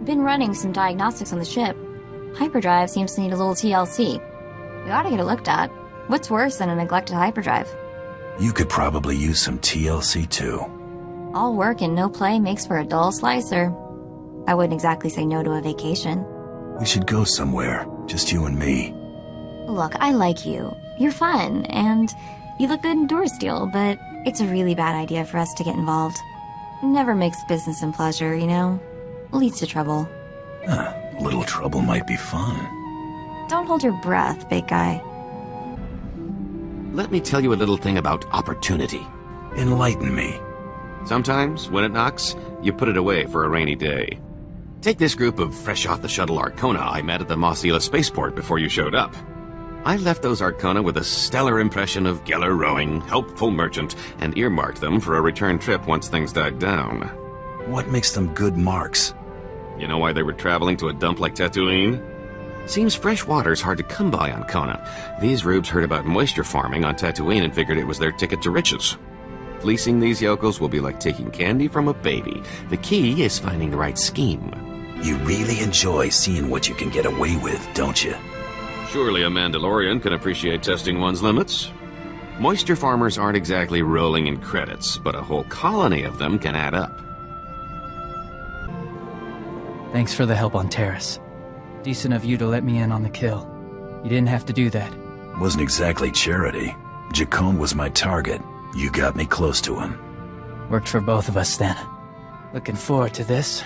Been running some diagnostics on the ship. Hyperdrive seems to need a little TLC. We ought to get it looked at. What's worse than a neglected hyperdrive? You could probably use some TLC too. All work and no play makes for a dull slicer. I wouldn't exactly say no to a vacation. We should go somewhere, just you and me. Look, I like you. You're fun, and you look good in door steel, but it's a really bad idea for us to get involved. Never mix business and pleasure, you know? Leads to trouble. A little trouble might be fun. Don't hold your breath, big guy. Let me tell you a little thing about opportunity. Enlighten me. Sometimes, when it knocks, you put it away for a rainy day. Take this group of fresh-off-the-shuttle Arcona I met at the Mossila spaceport before you showed up. I left those Arcona with a stellar impression of Geller rowing, helpful merchant, and earmarked them for a return trip once things died down. What makes them good marks? You know why they were traveling to a dump like Tatooine? Seems fresh water's hard to come by on Kona. These rubes heard about moisture farming on Tatooine and figured it was their ticket to riches. Fleecing these yokels will be like taking candy from a baby. The key is finding the right scheme. You really enjoy seeing what you can get away with, don't you? Surely a Mandalorian can appreciate testing one's limits. Moisture farmers aren't exactly rolling in credits, but a whole colony of them can add up. Thanks for the help on Terrace. Decent of you to let me in on the kill. You didn't have to do that. Wasn't exactly charity. Jacone was my target. You got me close to him. Worked for both of us then. Looking forward to this.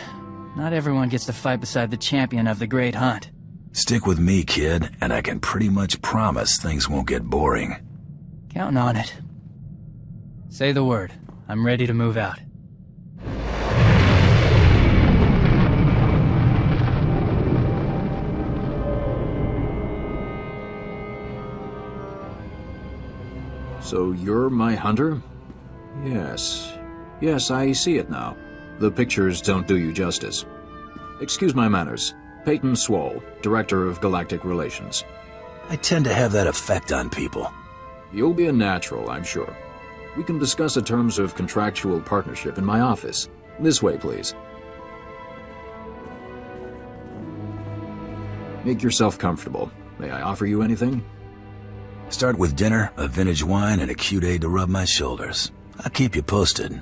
Not everyone gets to fight beside the champion of the Great Hunt. Stick with me, kid, and I can pretty much promise things won't get boring. Counting on it. Say the word. I'm ready to move out. So you're my hunter? Yes. Yes, I see it now. The pictures don't do you justice. Excuse my manners. Peyton Swall, Director of Galactic Relations. I tend to have that effect on people. You'll be a natural, I'm sure. We can discuss the terms of contractual partnership in my office. This way, please. Make yourself comfortable. May I offer you anything? Start with dinner, a vintage wine, and a cute aid to rub my shoulders. I'll keep you posted.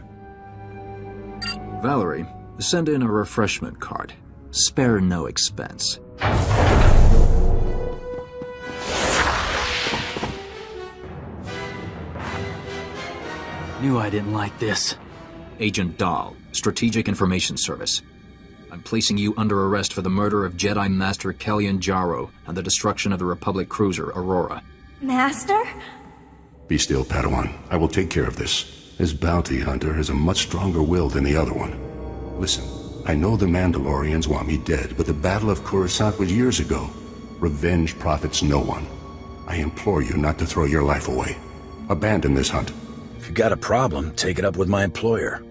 Valerie, send in a refreshment cart. Spare no expense. Knew I didn't like this. Agent Dahl, Strategic Information Service. I'm placing you under arrest for the murder of Jedi Master Kellyan Jarro and the destruction of the Republic cruiser Aurora. Master? Be still, Padawan. I will take care of this. This bounty hunter has a much stronger will than the other one. Listen, I know the Mandalorians want me dead, but the Battle of Coruscant was years ago. Revenge profits no one. I implore you not to throw your life away. Abandon this hunt. If you got a problem, take it up with my employer.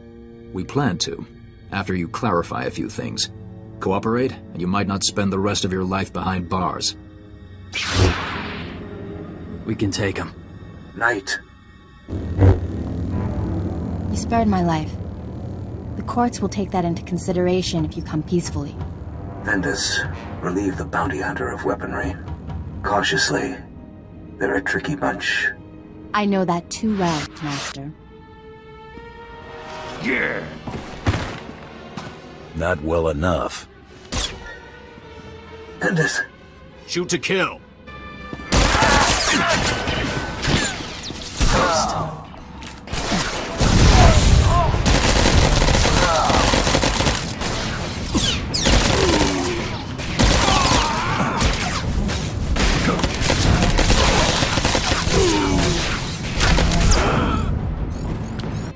We plan to, after you clarify a few things. Cooperate, and you might not spend the rest of your life behind bars. We can take him. Night. You spared my life. The courts will take that into consideration if you come peacefully. Ventus, relieve the bounty hunter of weaponry. Cautiously. They're a tricky bunch. I know that too well, Master. Yeah. Not well enough. Ventus. Shoot to kill.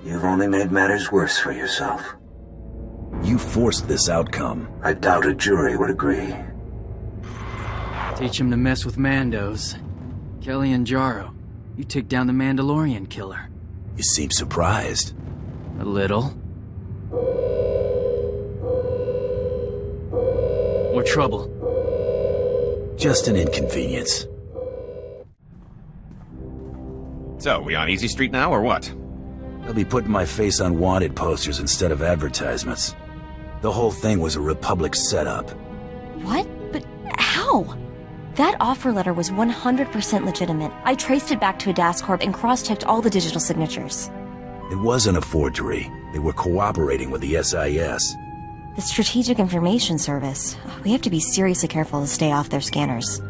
You've only made matters worse for yourself. You forced this outcome. I doubt a jury would agree. Teach him to mess with Mandos. Kellyan Jarro, you took down the Mandalorian killer. You seem surprised. A little. What trouble? Just an inconvenience. So, we on Easy Street now, or what? I'll be putting my face on wanted posters instead of advertisements. The whole thing was a Republic setup. What? But how? That offer letter was 100% legitimate. I traced it back to a DAS Corp and cross-checked all the digital signatures. It wasn't a forgery. They were cooperating with the SIS. The Strategic Information Service. We have to be seriously careful to stay off their scanners.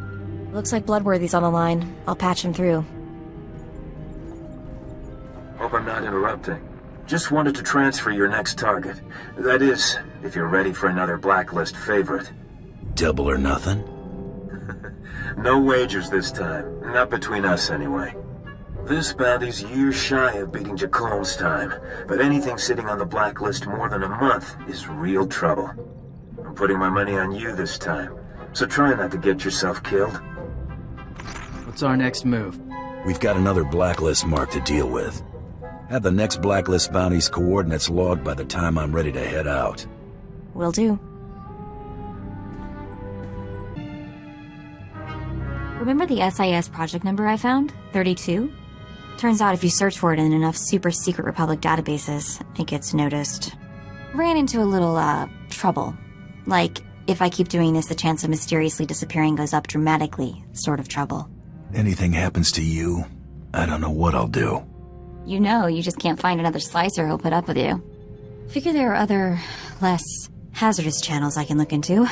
Looks like Bloodworthy's on the line. I'll patch him through. Hope I'm not interrupting. Just wanted to transfer your next target. That is, if you're ready for another blacklist favorite. Double or nothing? No wagers this time. Not between us, anyway. This bounty's years shy of beating Jacone's time, but anything sitting on the blacklist more than a month is real trouble. I'm putting my money on you this time, so try not to get yourself killed. What's our next move? We've got another blacklist mark to deal with. Have the next blacklist bounty's coordinates logged by the time I'm ready to head out. Will do. Remember the SIS project number I found? 32? Turns out if you search for it in enough super-secret Republic databases, it gets noticed. Ran into a little, trouble. Like, if I keep doing this, the chance of mysteriously disappearing goes up dramatically, sort of trouble. Anything happens to you, I don't know what I'll do. You know, you just can't find another slicer who'll put up with you. Figure there are other, less hazardous channels I can look into.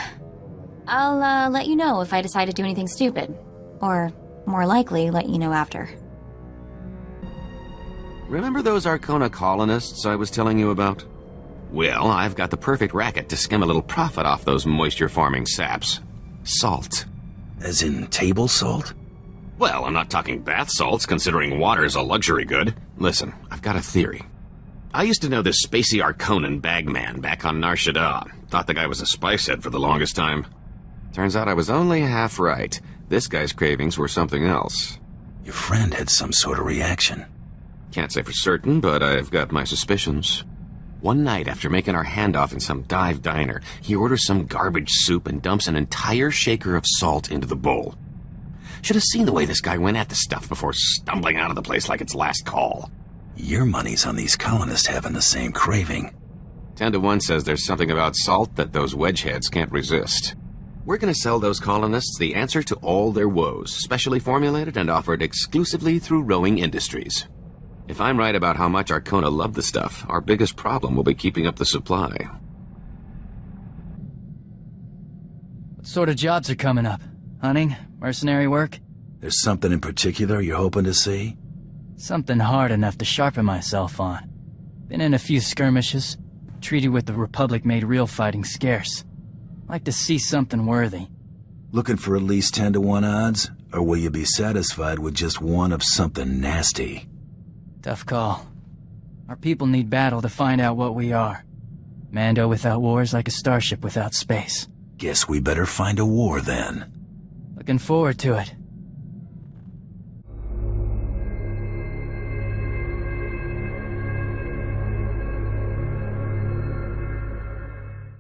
I'll, let you know if I decide to do anything stupid. Or, more likely, let you know after. Remember those Arcona colonists I was telling you about? Well, I've got the perfect racket to skim a little profit off those moisture-farming saps. Salt. As in table salt? Well, I'm not talking bath salts, considering water's a luxury good. Listen, I've got a theory. I used to know this spacey Arconan bagman back on Nar Shaddaa. Thought the guy was a spice head for the longest time. Turns out I was only half right. This guy's cravings were something else. Your friend had some sort of reaction. Can't say for certain, but I've got my suspicions. One night, after making our handoff in some dive diner, he orders some garbage soup and dumps an entire shaker of salt into the bowl. Should have seen the way this guy went at the stuff before stumbling out of the place like it's last call. Your money's on these colonists having the same craving. 10 to 1 says there's something about salt that those wedgeheads can't resist. We're gonna sell those colonists the answer to all their woes, specially formulated and offered exclusively through Rowing Industries. If I'm right about how much Arcona love the stuff, our biggest problem will be keeping up the supply. What sort of jobs are coming up? Hunting? Mercenary work? There's something in particular you're hoping to see? Something hard enough to sharpen myself on. Been in a few skirmishes. Treaty with the Republic made real fighting scarce. Like to see something worthy. Looking for at least 10 to 1 odds? Or will you be satisfied with just one of something nasty? Tough call. Our people need battle to find out what we are. Mando without war is like a starship without space. Guess we better find a war then. Looking forward to it.